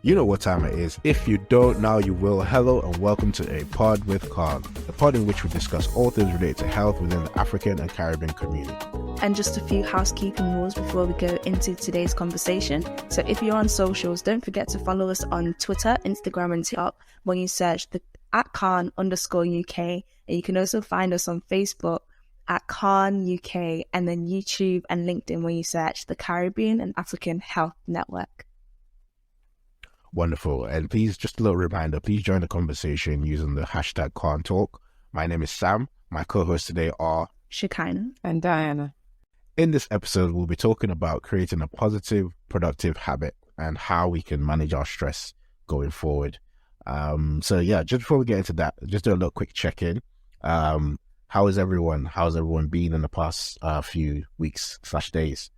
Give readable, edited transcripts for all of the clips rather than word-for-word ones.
You know what time it is. If you don't, now you will. Hello and welcome to A Pod with CAHN, the pod in which we discuss all things related to health within the African and Caribbean community. And just a few housekeeping rules before we go into today's conversation. So if you're on socials, don't forget to follow us on Twitter, Instagram and TikTok when you search at CAHN_UK. And you can also find us on Facebook at CAHN UK, and then YouTube and LinkedIn when you search the Caribbean and African Health Network. Wonderful. And please, just a little reminder, please join the conversation using the hashtag CAHN Talk. My name is Sam. My co-hosts today are Shekinnah and Diana. In this episode, we'll be talking about creating a positive, productive habit and how we can manage our stress going forward. So just before we get into that, just do a little quick check-in. How's everyone been in the past few weeks / days?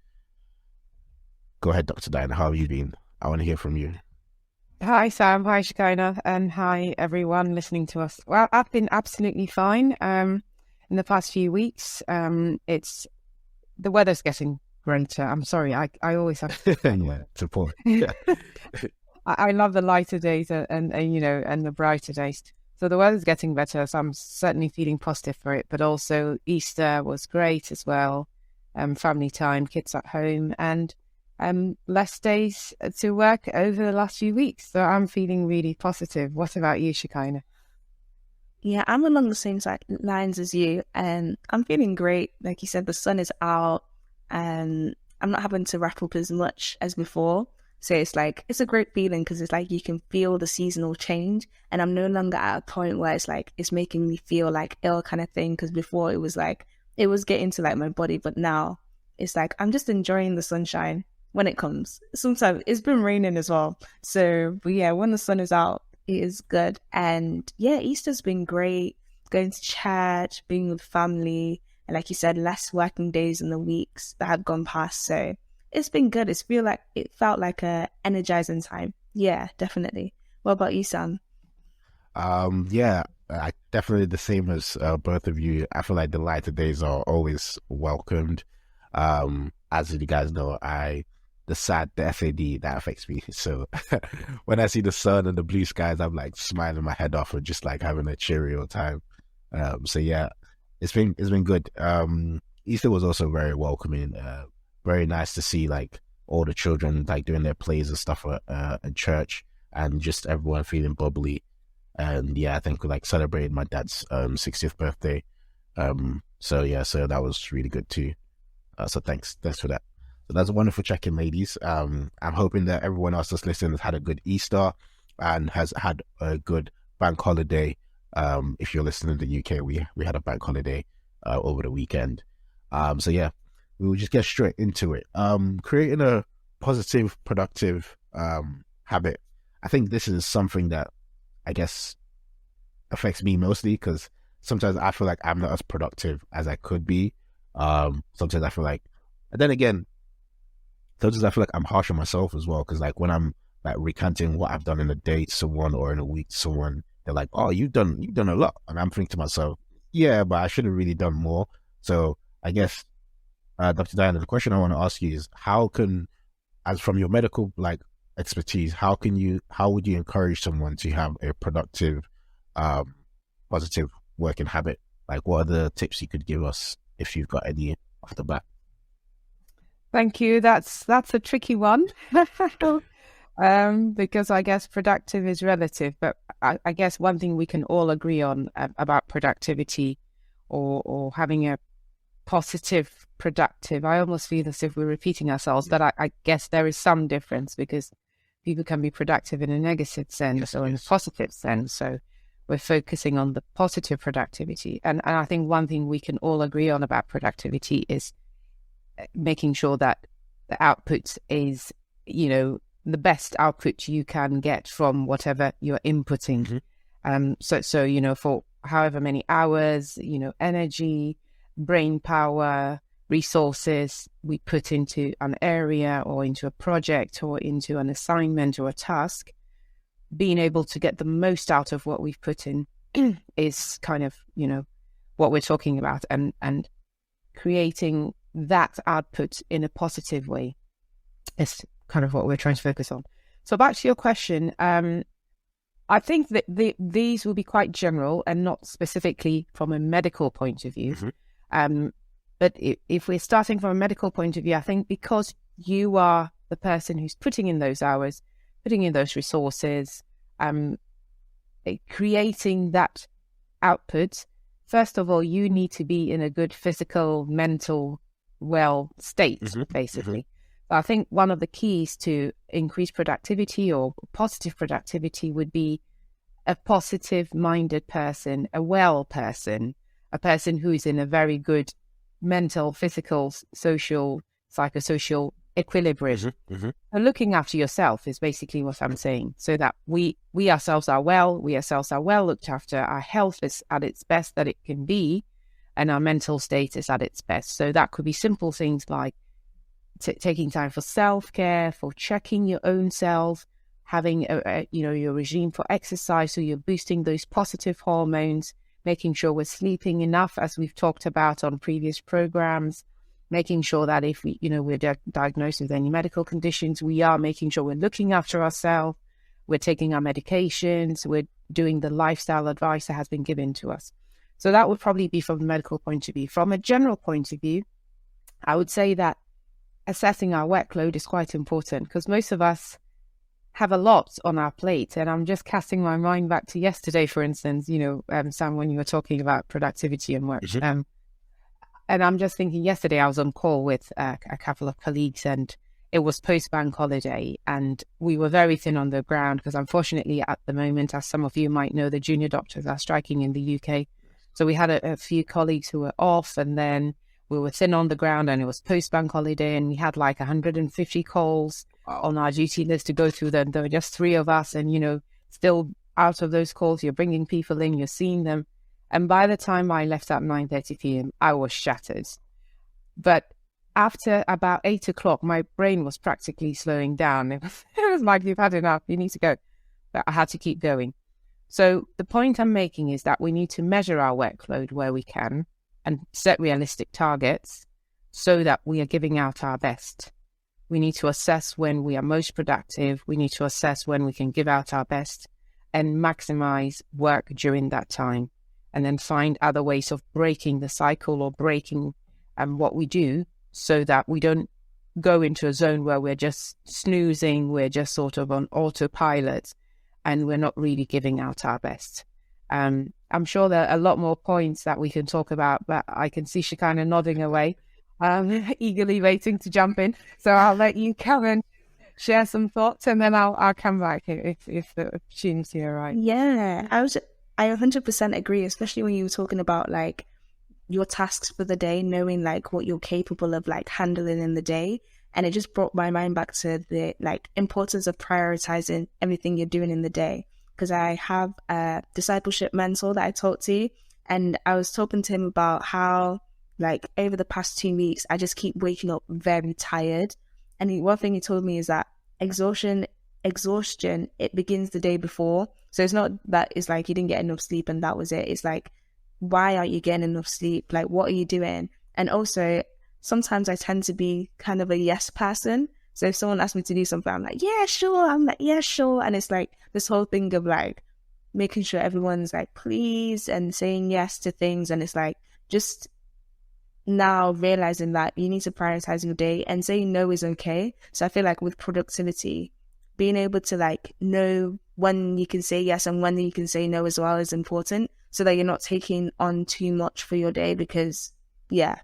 Go ahead, Dr. Diana. How have you been? I want to hear from you. Hi, Sam. Hi, Shekinnah. And hi, everyone listening to us. Well, I've been absolutely fine in the past few weeks. The weather's getting greater. I'm sorry. I always have to... Yeah, it's important. Yeah. I love the lighter days and the brighter days. So the weather's getting better, so I'm certainly feeling positive for it. But also Easter was great as well. Family time, kids at home, and less days to work over the last few weeks. So I'm feeling really positive. What about you, Shekinnah? Yeah, I'm along the same lines as you, and I'm feeling great. Like you said, the sun is out, and I'm not having to wrap up as much as before. So it's a great feeling because it's like you can feel the seasonal change, and I'm no longer at a point where it's making me feel like ill kind of thing. Because before it was getting to like my body, but now it's like I'm just enjoying the sunshine when it comes. Sometimes it's been raining as well. So, but yeah, when the sun is out, it is good. And yeah, Easter's been great. Going to church, being with family, and like you said, less working days in the weeks that have gone past. So it's been good. It felt like a energizing time. Yeah, definitely. What about you, Sam? I definitely the same as both of you. I feel like the lighter days are always welcomed. As you guys know, the SAD that affects me. So when I see the sun and the blue skies, I'm like smiling my head off and just like having a cheerio time. So yeah, it's been good. Easter was also very welcoming. Very nice to see like all the children like doing their plays and stuff at church, and just everyone feeling bubbly. And yeah, I think we like celebrated my dad's 60th birthday. So that was really good too. So thanks for that. So that's a wonderful check-in, ladies. I'm hoping that everyone else that's listening has had a good Easter and has had a good bank holiday. If you're listening to the UK, we had a bank holiday over the weekend. So yeah, we will just get straight into it. Creating a positive, productive habit. I think this is something that I guess affects me mostly because sometimes I feel like I'm not as productive as I could be. Sometimes I feel like, and then again, sometimes I feel like I'm harsh on myself as well, because like when I'm like recanting what I've done in a day to someone or in a week to someone, they're like, "Oh, you've done a lot," and I'm thinking to myself, "Yeah, but I should have really done more." So I guess, Dr. Diana, the question I want to ask you is, how can, as from your medical like expertise, how would you encourage someone to have a productive, positive working habit? Like, what are the tips you could give us if you've got any off the bat? Thank you. That's a tricky one because I guess productive is relative. But I guess one thing we can all agree on about productivity or having a positive, productive. I almost feel as if we're repeating ourselves, but I guess there is some difference because people can be productive in a negative sense or in a positive sense. So we're focusing on the positive productivity. And I think one thing we can all agree on about productivity is making sure that the output is, the best output you can get from whatever you're inputting. So for however many hours, energy, brain power, resources we put into an area or into a project or into an assignment or a task, being able to get the most out of what we've put in is kind of, what we're talking about, and creating that output in a positive way is kind of what we're trying to focus on. So back to your question, I think that these will be quite general and not specifically from a medical point of view. But if we're starting from a medical point of view, I think because you are the person who's putting in those hours, putting in those resources, creating that output, first of all, you need to be in a good physical, mental, well state, basically. I think one of the keys to increase productivity or positive productivity would be a positive-minded person, a well person, a person who is in a very good mental, physical, social, psychosocial equilibrium. And looking after yourself is basically what I'm saying, so that we ourselves are well, looked after, our health is at its best that it can be, and our mental state is at its best. So that could be simple things like taking time for self-care, for checking your own self, having your regime for exercise, so you're boosting those positive hormones, making sure we're sleeping enough, as we've talked about on previous programs, making sure that if we're diagnosed with any medical conditions, we are making sure we're looking after ourselves, we're taking our medications, we're doing the lifestyle advice that has been given to us. So that would probably be from the medical point of view. From a general point of view, I would say that assessing our workload is quite important, because most of us have a lot on our plate. And I'm just casting my mind back to yesterday, for instance, Sam, when you were talking about productivity and work. And I'm just thinking, yesterday I was on call with a couple of colleagues, and it was post-bank holiday, and we were very thin on the ground because unfortunately at the moment, as some of you might know, the junior doctors are striking in the UK. So we had a few colleagues who were off, and then we were thin on the ground, and it was post-bank holiday, and we had like 150 calls on our duty list to go through them. There were just 3 of us, and, still out of those calls, you're bringing people in, you're seeing them. And by the time I left at 9:30 p.m., I was shattered. But after about 8 o'clock, my brain was practically slowing down. It was like, you've had enough, you need to go. But I had to keep going. So the point I'm making is that we need to measure our workload where we can and set realistic targets so that we are giving out our best. We need to assess when we are most productive. We need to assess when we can give out our best and maximize work during that time, and then find other ways of breaking the cycle or breaking what we do, so that we don't go into a zone where we're just snoozing, we're just sort of on autopilot, and we're not really giving out our best. I'm sure there are a lot more points that we can talk about, but I can see Shekinnah nodding away, eagerly waiting to jump in. So I'll let you come and share some thoughts, and then I'll come back if the opportunity arises. Yeah, I 100% agree, especially when you were talking about like your tasks for the day, knowing like what you're capable of like handling in the day. And it just brought my mind back to the like importance of prioritizing everything you're doing in the day. Because I have a discipleship mentor that I talk to, and I was talking to him about how like over the past 2 weeks, I just keep waking up very tired. And one thing he told me is that exhaustion, it begins the day before. So it's not that it's like you didn't get enough sleep and that was it. It's like, why aren't you getting enough sleep? Like, what are you doing? And also, sometimes I tend to be kind of a yes person. So if someone asks me to do something, I'm like, yeah, sure. I'm like, yeah, sure. And it's like this whole thing of like making sure everyone's like, please, and saying yes to things. And it's like, just now realizing that you need to prioritize your day, and saying no is okay. So I feel like with productivity, being able to like know when you can say yes and when you can say no as well is important, so that you're not taking on too much for your day, because you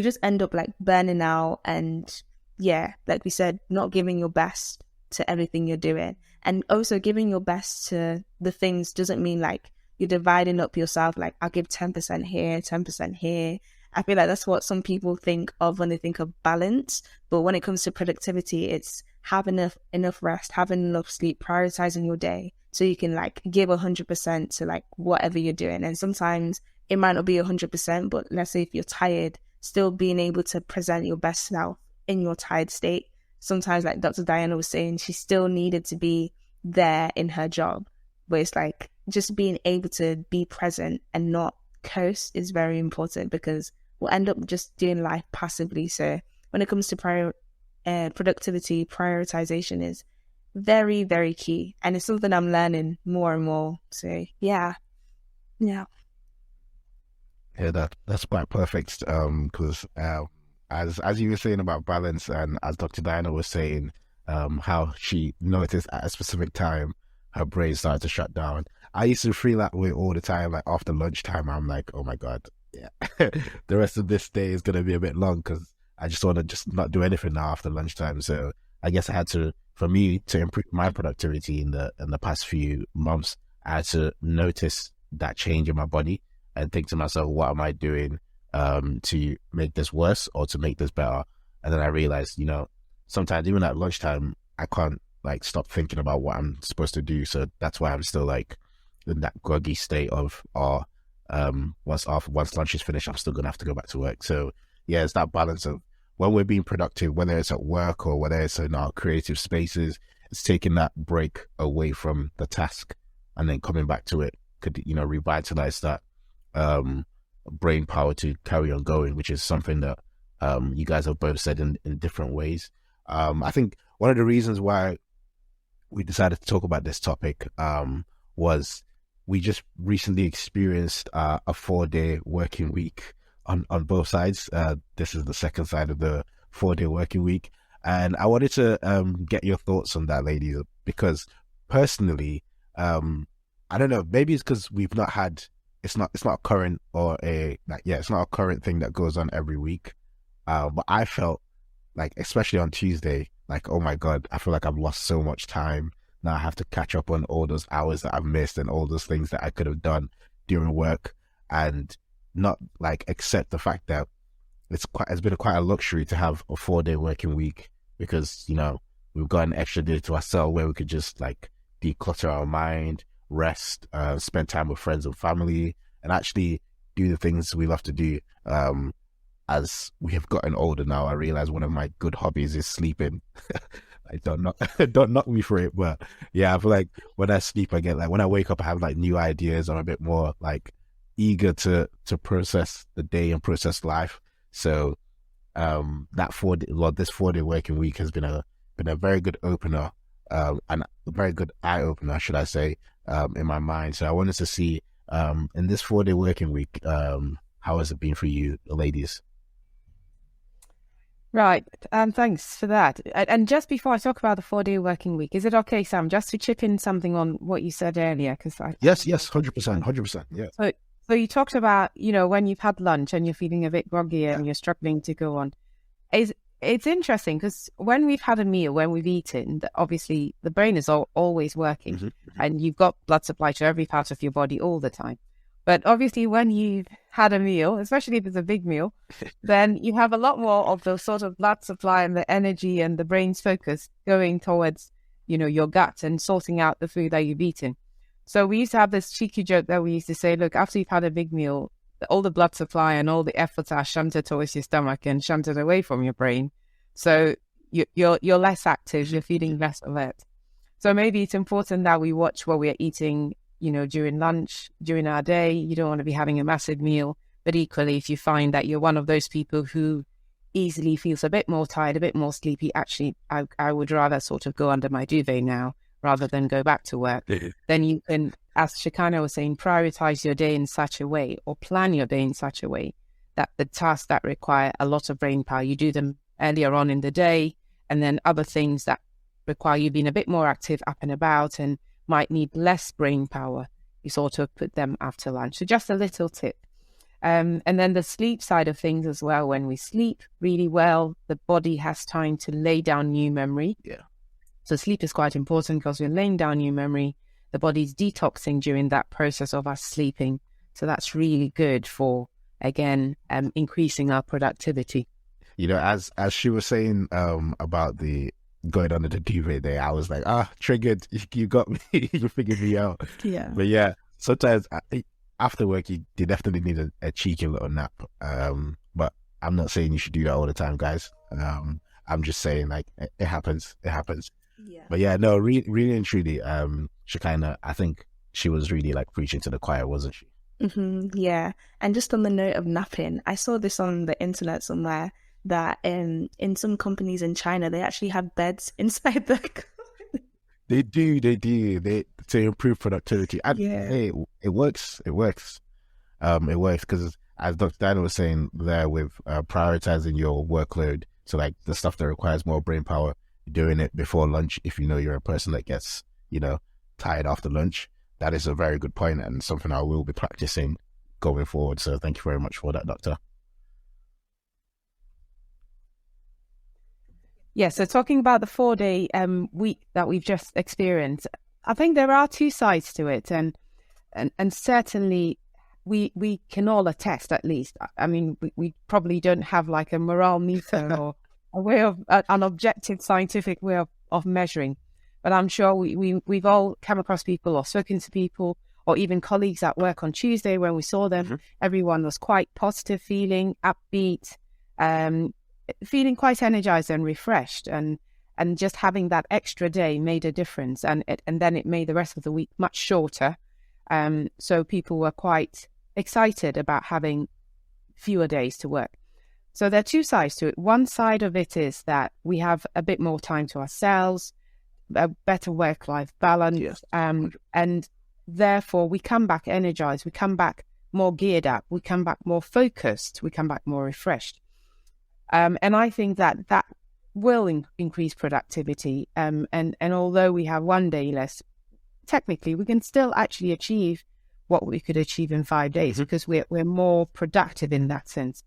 just end up like burning out, and like we said, not giving your best to everything you're doing. And also giving your best to the things doesn't mean like you're dividing up yourself, like I'll give 10% here, 10% here. I feel like that's what some people think of when they think of balance. But when it comes to productivity, it's having enough rest, having enough sleep, prioritizing your day so you can like give 100% to like whatever you're doing. And sometimes it might not be 100%, but let's say if you're tired, still being able to present your best self in your tired state. Sometimes, like Dr. Diana was saying, she still needed to be there in her job. But it's like just being able to be present and not coast is very important, because we'll end up just doing life passively. So when it comes to productivity, prioritization is very, very key. And it's something I'm learning more and more. So yeah. Yeah, that's quite perfect. Because as you were saying about balance, and as Dr. Diana was saying, how she noticed at a specific time her brain started to shut down. I used to feel that way all the time. Like after lunchtime, I'm like, oh my god, yeah, the rest of this day is gonna be a bit long because I just want to just not do anything now after lunchtime. So I guess I had to, for me to improve my productivity in the past few months, I had to notice that change in my body and think to myself, what am I doing to make this worse or to make this better? And then I realized, sometimes even at lunchtime, I can't like stop thinking about what I'm supposed to do. So that's why I'm still like in that groggy state of, once lunch is finished, I'm still gonna have to go back to work. So yeah, it's that balance of when we're being productive, whether it's at work or whether it's in our creative spaces, it's taking that break away from the task and then coming back to it could, revitalize that brain power to carry on going, which is something that you guys have both said in different ways. I think one of the reasons why we decided to talk about this topic was we just recently experienced a 4-day working week on both sides. This is the second side of the 4-day working week. And I wanted to get your thoughts on that, ladies, because personally, I don't know, maybe it's because we've not had, it's not a current or it's not a current thing that goes on every week. But I felt like, especially on Tuesday, like, oh my God, I feel like I've lost so much time. Now I have to catch up on all those hours that I've missed and all those things that I could have done during work, and not like accept the fact that it's been quite a luxury to have a 4-day working week, because, we've got an extra day to ourselves where we could just like declutter our mind, rest, spend time with friends and family, and actually do the things we love to do. As we have gotten older now, I realize one of my good hobbies is sleeping. I don't knock me for it, but yeah, I feel like when I sleep, I get like, when I wake up, I have like new ideas. I'm a bit more like eager to process the day and process life. So this 4-day working week has been a very good opener, and a very good eye opener, should I say, in my mind. So I wanted to see in this 4-day working week, how has it been for you, ladies? Right. Thanks for that. And just before I talk about the 4-day working week, is it okay, Sam, just to chip in something on what you said earlier? Yes, 100%. Yeah. So you talked about, when you've had lunch and you're feeling a bit groggy and you're struggling to go on. It's interesting because when we've had a meal, when we've eaten, obviously the brain is always working, mm-hmm. and you've got blood supply to every part of your body all the time. But obviously when you've had a meal, especially if it's a big meal, then you have a lot more of the sort of blood supply and the energy and the brain's focus going towards, your gut and sorting out the food that you've eaten. So we used to have this cheeky joke that we used to say, look, after you've had a big meal, all the blood supply and all the efforts are shunted towards your stomach and shunted away from your brain. So you're less active, you're feeling less alert. So maybe it's important that we watch what we're eating, during lunch, during our day. You don't want to be having a massive meal. But equally, if you find that you're one of those people who easily feels a bit more tired, a bit more sleepy, actually, I would rather sort of go under my duvet now rather than go back to work. Then you can, as Shekinnah was saying, prioritize your day in such a way, or plan your day in such a way that the tasks that require a lot of brain power, you do them earlier on in the day, and then other things that require you being a bit more active up and about and might need less brain power, you sort of put them after lunch. So just a little tip. And then the sleep side of things as well. When we sleep really well, the body has time to lay down new memory. Yeah. So sleep is quite important because we're laying down new memory. The body's detoxing during that process of us sleeping. So that's really good for, again, increasing our productivity. As she was saying about the going under the duvet there, I was like, triggered. You got me. You figured me out. Yeah. But yeah, sometimes after work, you definitely need a cheeky little nap. But I'm not saying you should do that all the time, guys. I'm just saying, like, it happens. Yeah. But yeah, no, really and truly, Shekinnah, I think she was really like preaching to the choir, wasn't she? Mm-hmm, yeah. And just on the note of napping, I saw this on the internet somewhere that in some companies in China, they actually have beds inside the They do, they to improve productivity. And Yeah. hey, it works. It works because as Dr. Daniel was saying there with prioritizing your workload, so like the stuff that requires more brain power, doing it before lunch if you know you're a person that gets, tired after lunch. That is a very good point and something I will be practicing going forward. So thank you very much for that, Doctor. Yeah, so talking about the 4-day week that we've just experienced, I think there are two sides to it, and certainly we can all attest, at least. I mean, we probably don't have like a morale meter or a way of an objective scientific way of measuring, but I'm sure we've all come across people or spoken to people or even colleagues at work on Tuesday when we saw them. Everyone was quite positive feeling, upbeat, feeling quite energized and refreshed, and just having that extra day made a difference, and then it made the rest of the week much shorter. So people were quite excited about having fewer days to work. So there are two sides to it. One side of it is that we have a bit more time to ourselves, a better work-life balance, Yes. And therefore we come back energized, we come back more geared up, we come back more focused, we come back more refreshed. And I think that will increase productivity. And although we have 1 day less, technically we can still actually achieve what we could achieve in 5 days because we're more productive in that sense.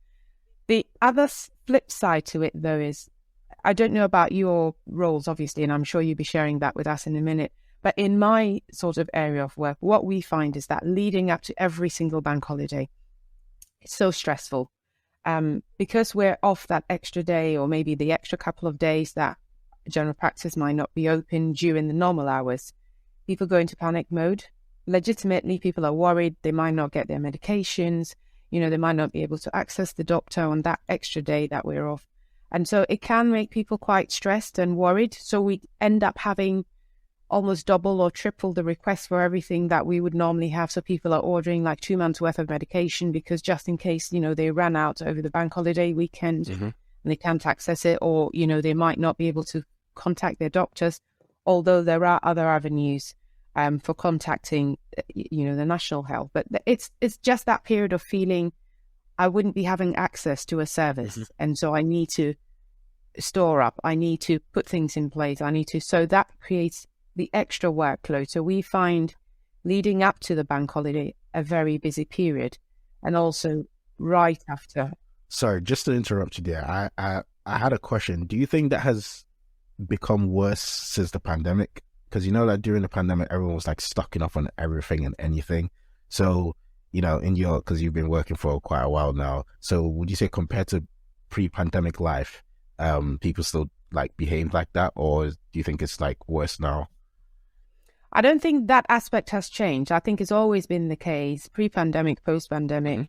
The other flip side to it, though, is I don't know about your roles, obviously, and I'm sure you'll be sharing that with us in a minute. But in my sort of area of work, what we find is that leading up to every single bank holiday, it's so stressful. Because we're off that extra day or maybe the extra couple of days that general practice might not be open during the normal hours, people go into panic mode. Legitimately, people are worried they might not get their medications, they might not be able to access the doctor on that extra day that we're off. And so it can make people quite stressed and worried. So we end up having almost double or triple the request for everything that we would normally have. So people are ordering like 2 months worth of medication because just in case, they ran out over the bank holiday weekend and they can't access it, or, they might not be able to contact their doctors, although there are other avenues for contacting, the national health. But it's just that period of feeling I wouldn't be having access to a service. And so I need to store up. I need to put things in place. So that creates the extra workload. So we find leading up to the bank holiday a very busy period, and also right after. Sorry, just to interrupt you there. I had a question. Do you think that has become worse since the pandemic? Because that during the pandemic, everyone was like stocking up on everything and anything. So, because you've been working for quite a while now. So would you say compared to pre-pandemic life, people still like behave like that? Or do you think it's like worse now? I don't think that aspect has changed. I think it's always been the case, pre-pandemic, post-pandemic,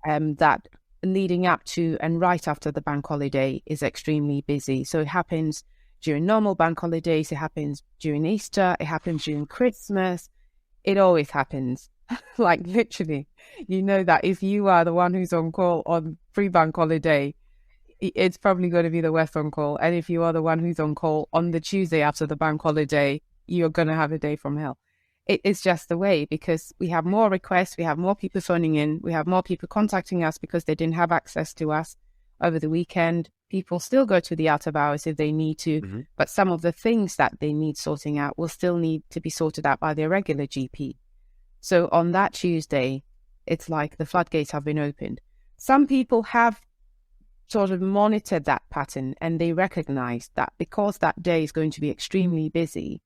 that leading up to and right after the bank holiday is extremely busy. So it happens during normal bank holidays, it happens during Easter, it happens during Christmas. It always happens. Like literally, that if you are the one who's on call on pre-bank holiday, it's probably going to be the worst on call. And if you are the one who's on call on the Tuesday after the bank holiday, you're going to have a day from hell. It's just the way, because we have more requests, we have more people phoning in, we have more people contacting us because they didn't have access to us over the weekend. People still go to the out of hours if they need to, but some of the things that they need sorting out will still need to be sorted out by their regular GP. So on that Tuesday, it's like the floodgates have been opened. Some people have sort of monitored that pattern, and they recognize that because that day is going to be extremely busy,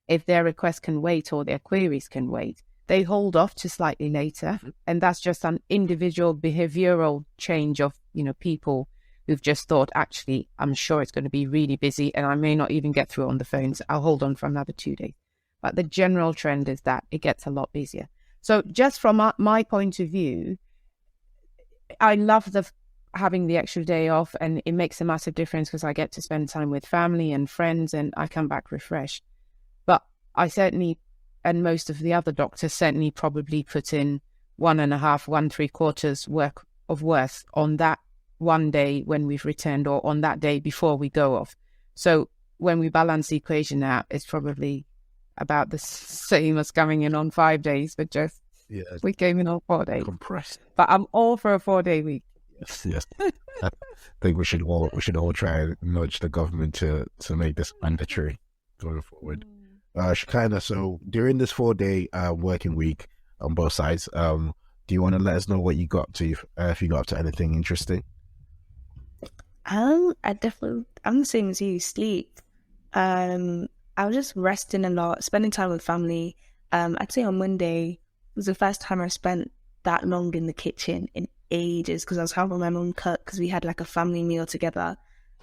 if their request can wait or their queries can wait, they hold off to slightly later. And that's just an individual behavioral change of, people who've just thought, actually, I'm sure it's going to be really busy and I may not even get through on the phones. I'll hold on for another 2 days. But the general trend is that it gets a lot busier. So just from my point of view, I love having the extra day off, and it makes a massive difference because I get to spend time with family and friends and I come back refreshed. But I certainly, and most of the other doctors certainly probably put in 1.5, 1.75 work of worth on that 1 day when we've returned, or on that day before we go off. So when we balance the equation out, it's probably about the same as coming in on 5 days, but just we came in on 4 days. Compressed. But I'm all for a 4-day week. Yes. I think we should all try and nudge the government to make this mandatory going forward. Shekinnah, so during this 4-day working week on both sides, do you want to let us know what you got to, if you got up to anything interesting? I'm the same as you, sleep. I was just resting a lot, spending time with family. I'd say on Monday was the first time I spent that long in the kitchen in ages, because I was helping my mum cook, because we had like a family meal together.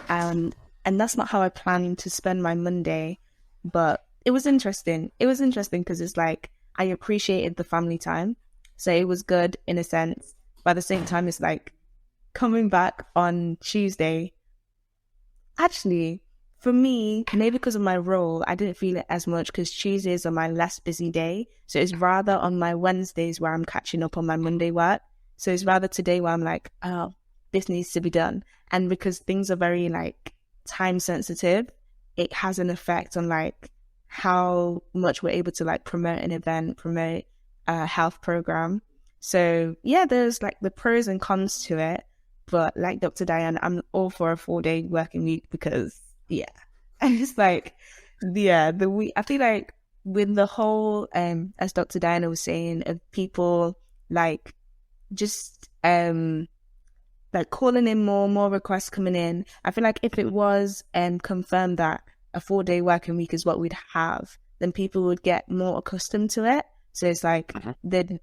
And that's not how I planned to spend my Monday, but it was interesting. It was interesting because it's like I appreciated the family time. So it was good in a sense. But at the same time, it's like coming back on Tuesday. Actually, for me, maybe because of my role, I didn't feel it as much because Tuesdays are my less busy day. So it's rather on my Wednesdays where I'm catching up on my Monday work. So it's rather today where I'm like, oh, this needs to be done. And because things are very like time sensitive, it has an effect on like how much we're able to like promote an event, promote a health program. So yeah, there's like the pros and cons to it. But like Dr. Diane, I'm all for a 4-day working week because yeah, and it's like, yeah, the week, I feel like with the whole, as Dr. Diana was saying, of people like just like calling in more requests coming in. I feel like if it was confirmed that a 4-day working week is what we'd have, then people would get more accustomed to it. So it's like they'd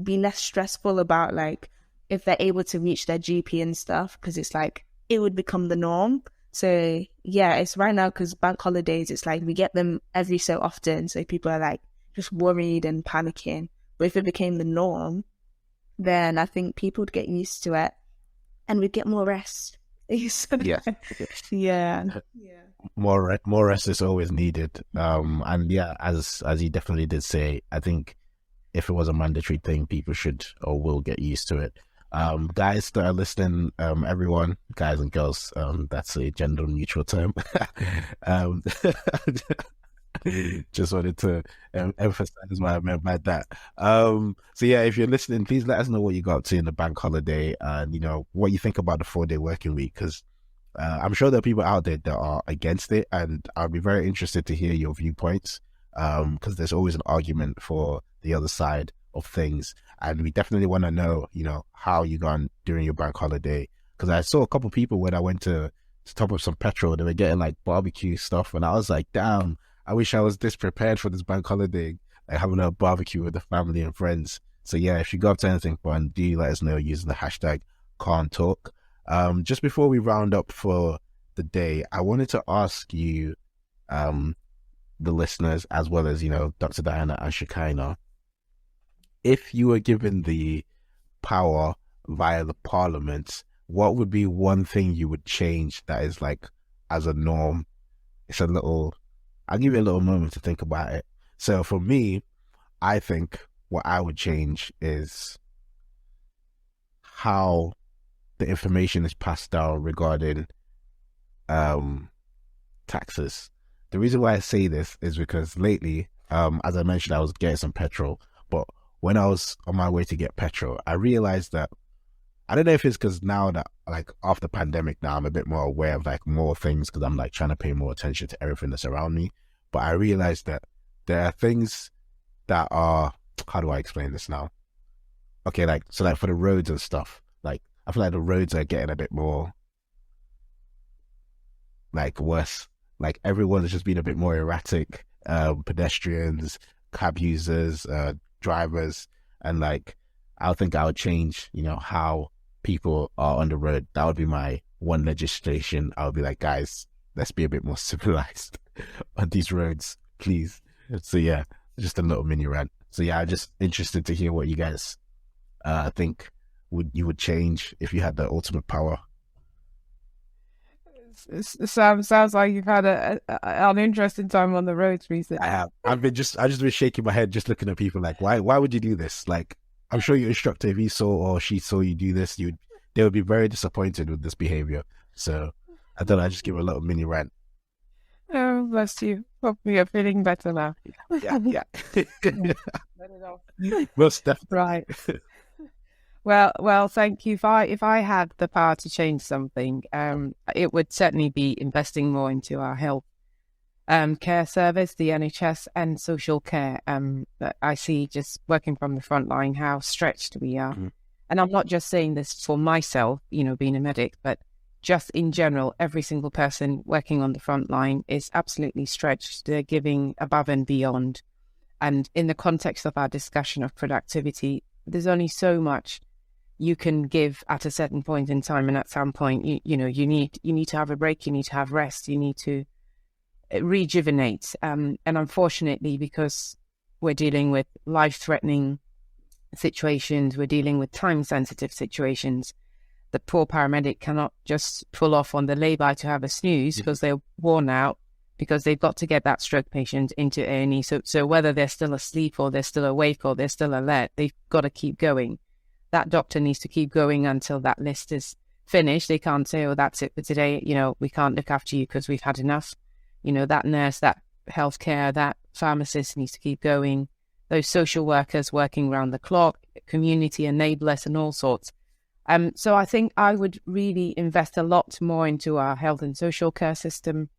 be less stressful about like if they're able to reach their GP and stuff, because it's like it would become the norm. So yeah, it's right now because bank holidays, it's like we get them every so often. So people are like just worried and panicking. But if it became the norm, then I think people would get used to it and we'd get more rest. Yeah. More rest is always needed. And yeah, as you definitely did say, I think if it was a mandatory thing, people should or will get used to it. Guys that are listening, everyone, guys and girls, that's a gender neutral term. Just wanted to emphasize what I meant by that. So yeah, if you're listening, please let us know what you got up to in the bank holiday and you know what you think about the 4-day working week, because I'm sure there are people out there that are against it, and I'll be very interested to hear your viewpoints, because there's always an argument for the other side of things, and we definitely want to know, you know, how you gone during your bank holiday, because I saw a couple people when I went to top up some petrol, they were getting like barbecue stuff, and I was like, damn, I wish I was this prepared for this bank holiday, like having a barbecue with the family and friends. So yeah, if you got up to anything fun, do let us know using the hashtag CAHN Talk. Just before we round up for the day, I wanted to ask you, the listeners, as well as, you know, Dr. Diana and Shekinnah, if you were given the power via the parliament, what would be one thing you would change that is like as a norm? It's a little, I'll give you a little moment to think about it. So for me, I think what I would change is how the information is passed down regarding taxes. The reason why I say this is because lately, as I mentioned, I was getting some petrol, but when I was on my way to get petrol, I realized that, I don't know if it's because now that like after pandemic now I'm a bit more aware of like more things, because I'm like trying to pay more attention to everything that's around me. But I realized that there are things that are, how do I explain this now? Okay, like, so like for the roads and stuff, like I feel like the roads are getting a bit more like worse. Like everyone's just been a bit more erratic, pedestrians, cab users, drivers, and like I think I would change, you know, how people are on the road. That would be my one legislation. I would be like, guys, let's be a bit more civilized on these roads, please. So yeah, just a little mini rant. So yeah, I'm just interested to hear what you guys think you would change if you had the ultimate power. Sounds like you've had an interesting time on the roads recently. I have. I've just been shaking my head, just looking at people like, why would you do this? Like, I'm sure your instructor, if he saw or she saw you do this, they would be very disappointed with this behavior. So I thought I'd just give a little mini rant. Oh, bless you. Hope you're feeling better now. Yeah. Let it off. Most definitely. Right. Well, thank you. If I had the power to change something, it would certainly be investing more into our health care service, the NHS, and social care. That I see, just working from the front line, how stretched we are. Mhm. And I'm not just saying this for myself, being a medic, but just in general, every single person working on the front line is absolutely stretched. They're giving above and beyond. And in the context of our discussion of productivity, there's only so much you can give at a certain point in time. And at some point, you need to have a break, you need to have rest, you need to rejuvenate. And unfortunately, because we're dealing with life-threatening situations, we're dealing with time-sensitive situations, the poor paramedic cannot just pull off on the lay-by to have a snooze because they're worn out, because they've got to get that stroke patient into A&E. So whether they're still asleep or they're still awake or they're still alert, they've got to keep going. That doctor needs to keep going until that list is finished. They can't say, oh, that's it for today. We can't look after you because we've had enough. That nurse, that healthcare, that pharmacist needs to keep going. Those social workers working around the clock, community enablers and all sorts. So I think I would really invest a lot more into our health and social care system,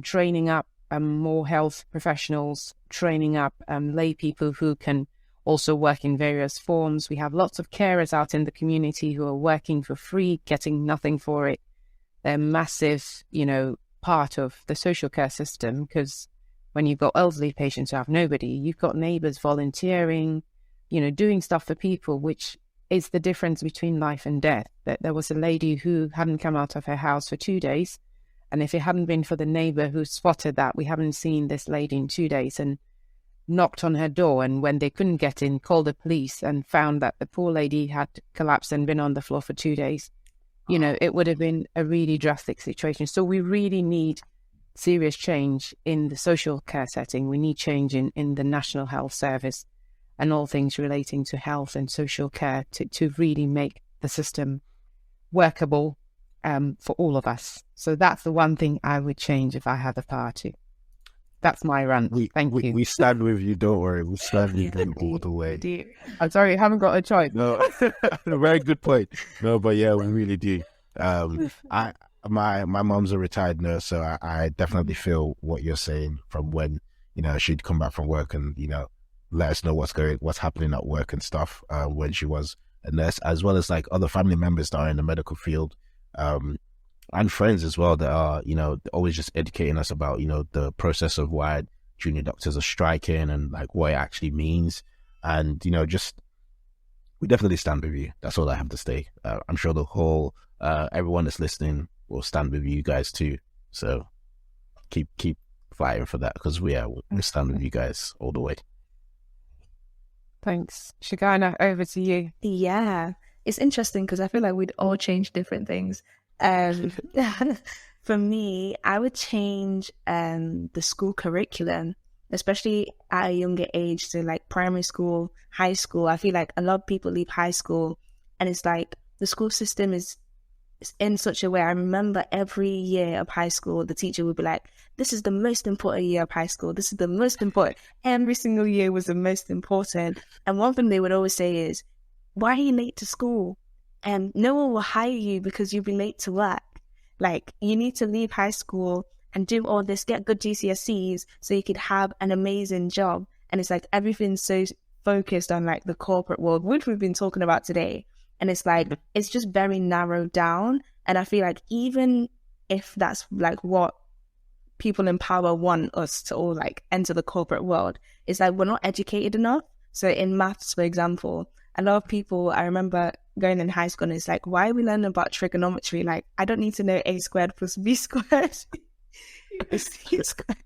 training up more health professionals, training up lay people who can also work in various forms. We have lots of carers out in the community who are working for free, getting nothing for it. They're massive, part of the social care system, because when you've got elderly patients who have nobody, you've got neighbours volunteering, doing stuff for people, which is the difference between life and death. That there was a lady who hadn't come out of her house for 2 days, and if it hadn't been for the neighbour who spotted that we haven't seen this lady in 2 days, and knocked on her door, and when they couldn't get in, called the police and found that the poor lady had collapsed and been on the floor for 2 days, it would have been a really drastic situation. So we really need serious change in the social care setting. We need change in the National Health Service and all things relating to health and social care to really make the system workable for all of us. So that's the one thing I would change if I had the power to. That's my rant. Thank you. We stand with you. Don't worry. We stand with you all the way. I'm sorry, you haven't got a choice. No, very good point. No, but yeah, we really do. My mom's a retired nurse, so I definitely feel what you're saying from when she'd come back from work and let us know what's happening at work and stuff when she was a nurse, as well as like other family members that are in the medical field. And friends as well that are, always just educating us about, the process of why junior doctors are striking and like what it actually means. And, just, we definitely stand with you. That's all I have to say. I'm sure the whole, everyone that's listening will stand with you guys too. So keep fighting for that, because we stand with you guys all the way. Thanks. Shekinnah, over to you. Yeah, it's interesting because I feel like we'd all change different things. For me, I would change the school curriculum, especially at a younger age, so like primary school, high school. I feel like a lot of people leave high school and it's like the school system is in such a way. I remember every year of high school, the teacher would be like, this is the most important year of high school. This is the most important. Every single year was the most important. And one thing they would always say is, why are you late to school? And no one will hire you because you'll be late to work. Like, you need to leave high school and do all this, get good GCSEs so you could have an amazing job. And it's like everything's so focused on like the corporate world, which we've been talking about today. And it's like, it's just very narrowed down. And I feel like even if that's like what people in power want us to all like enter the corporate world, it's like we're not educated enough. So in maths, for example, a lot of people, I remember going in high school and it's like, why are we learning about trigonometry? Like, I don't need to know a squared plus b squared. C squared.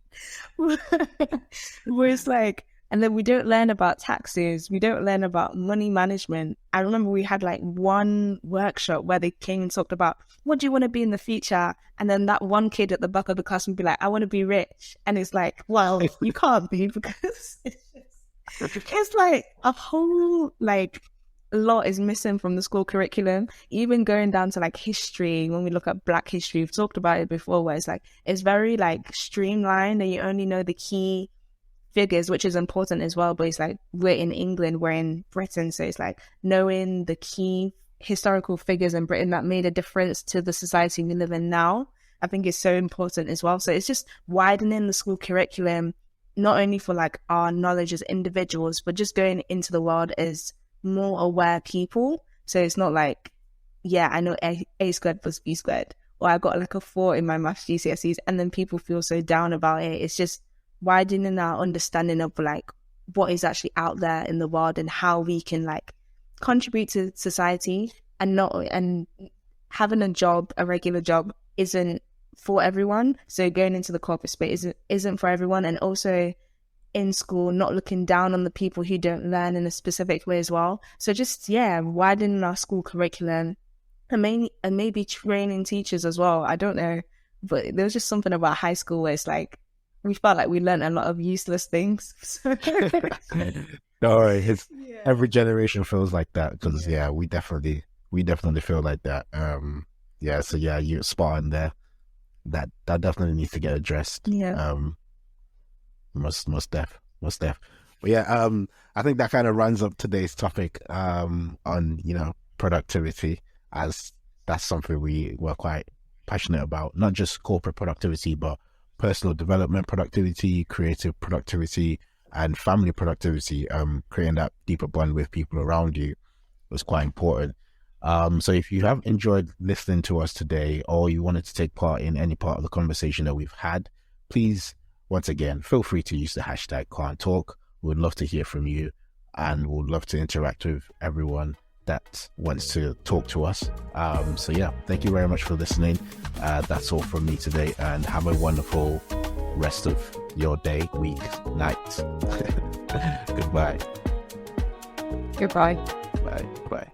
Where it's like, and then we don't learn about taxes. We don't learn about money management. I remember we had like one workshop where they came and talked about, what do you want to be in the future? And then that one kid at the back of the class would be like, I want to be rich. And it's like, well, you can't be, because it's like a whole like a lot is missing from the school curriculum, even going down to like history. When we look at Black history, we've talked about it before, where it's like, it's very like streamlined and you only know the key figures, which is important as well. But it's like, we're in England, we're in Britain. So it's like knowing the key historical figures in Britain that made a difference to the society we live in now, I think is so important as well. So it's just widening the school curriculum, not only for like our knowledge as individuals, but just going into the world as more aware people. So it's not like, yeah, I know A squared plus B squared, or I got like a 4 in my maths GCSEs, and then people feel so down about it. It's just widening our understanding of like what is actually out there in the world and how we can like contribute to society, and having a job, a regular job, isn't for everyone. So going into the corporate space isn't for everyone. And also in school, not looking down on the people who don't learn in a specific way as well. So just, yeah, widening our school curriculum, and maybe training teachers as well. I don't know, but there was just something about high school where it's like, we felt like we learned a lot of useless things. Don't worry, every generation feels like that, because we definitely feel like that. So yeah, you're spot on there. That definitely needs to get addressed. Most def. But yeah, I think that kind of runs up today's topic on productivity, as that's something we're quite passionate about. Not just corporate productivity, but personal development productivity, creative productivity, and family productivity. Creating that deeper bond with people around you was quite important. So if you have enjoyed listening to us today, or you wanted to take part in any part of the conversation that we've had, please, once again, feel free to use the hashtag CAHN Talk. We'd love to hear from you, and we'd love to interact with everyone that wants to talk to us. So yeah, thank you very much for listening. That's all from me today, and have a wonderful rest of your day, week, night. Goodbye. Goodbye. Bye.